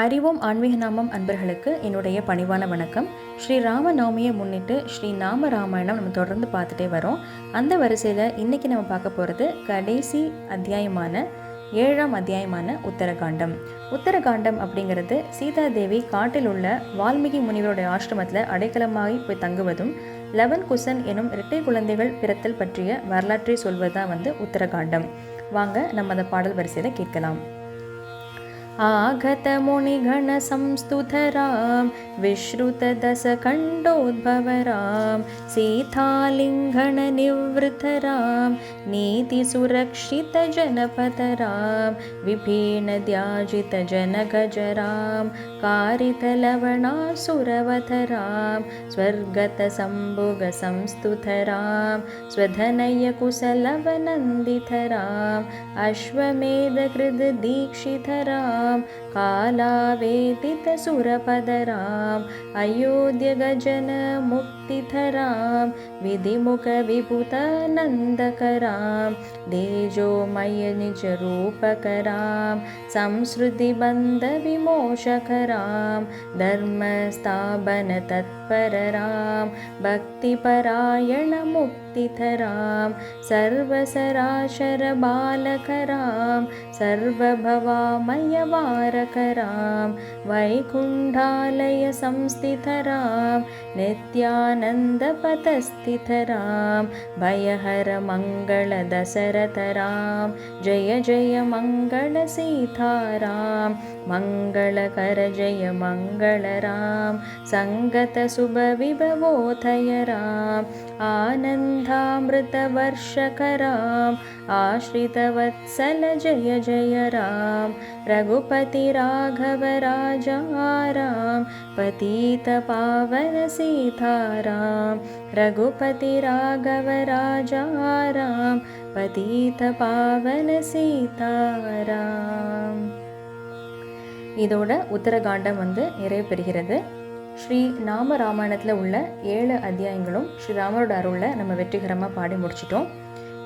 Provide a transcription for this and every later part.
அறிவோம் ஆன்மீக நாமம் அன்பர்களுக்கு என்னுடைய பணிவான வணக்கம். ஸ்ரீ ராமநவமியை முன்னிட்டு ஸ்ரீ நாம ராமாயணம் நம்ம தொடர்ந்து பார்த்துட்டே வரோம். அந்த வரிசையில் இன்றைக்கி நம்ம பார்க்க போகிறது கடைசி அத்தியாயமான 7ஆம் அத்தியாயமான உத்தரகாண்டம். உத்தரகாண்டம் அப்படிங்கிறது சீதாதேவி காட்டில் உள்ள வால்மீகி முனிவருடைய ஆசிரமத்தில் அடைக்கலமாகி போய் தங்குவதும் லவன் குசன் எனும் இரட்டை குழந்தைகள் பிறத்தல் பற்றிய வரலாற்றை சொல்வது தான் உத்தரகாண்டம். வாங்க நம்ம அந்த பாடல் வரிசையில் கேட்கலாம். आगत मुनिगण संस्तुतराम विश्रुतदशखण्डोद्भवराम सीतालिङ्घन निवृतराम नीतिसुरक्षितजनपतराम विभीनद्याजितजनगजराम कारितलवणासुरवतराम स्वर्गतसम्भुगसंस्तुतराम स्वधनयकुशलवनन्दितराम अश्वमेधकृतदीक्षितराम कालावेदितसुरपदराम अयोध्यगजन मुक्तिधराम विधिमुखविभूतनन्दकराम तेजोमय निजरूपकराम संसृतिबन्धविमोचकराम धर्मस्थापनतत्परराम भक्तिपरायणमुक्तिधराम सर्वसराशरबालकराम सर्वभवामयवारकराम वैकुण्ठालय संस्थितराम नित्यानन्दपथस्थितराम भयहर मङ्गलदशरथराम जय जय मङ्गल सीताराम मङ्गलकर जय मङ्गलराम सङ्गत शुभविभवोदय राम आनन्दामृतवर्षकराम आश्रितवत्सल जय जय राम रघुपति राघव राजा राम पतित पावन सीताराम रघुपति राघव राजा राम पतित पावन सीताराम. இதோட உத்தரகாண்டம் நிறைவு பெறுகிறது. ஸ்ரீ நாம ராமாயணத்தில் உள்ள 7 அத்தியாயங்களும் ஸ்ரீராமரோட அருளில் நம்ம வெற்றிகரமாக பாடி முடிச்சிட்டோம்.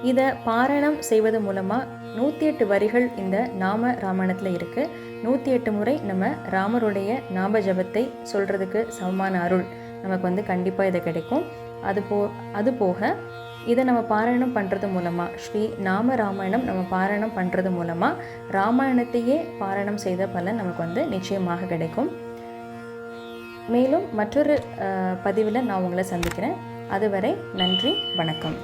இதை பாராயணம் செய்வது மூலமாக 108 வரிகள் இந்த நாம ராமாயணத்தில் இருக்குது. 108 முறை நம்ம ராமருடைய நாம ஜபத்தை சொல்கிறதுக்கு சமமான அருள் நமக்கு கண்டிப்பாக இது கிடைக்கும். அது போக இதை நம்ம பாராயணம் பண்ணுறது மூலமாக ஸ்ரீ நாம ராமாயணம் நம்ம பாராயணம் பண்ணுறது மூலமாக ராமாயணத்தையே பாராயணம் செய்த பலன் நமக்கு நிச்சயமாக கிடைக்கும். மேலும் மற்றொரு பதிவில் நான் உங்களை சந்திக்கிறேன். அதுவரை நன்றி, வணக்கம்.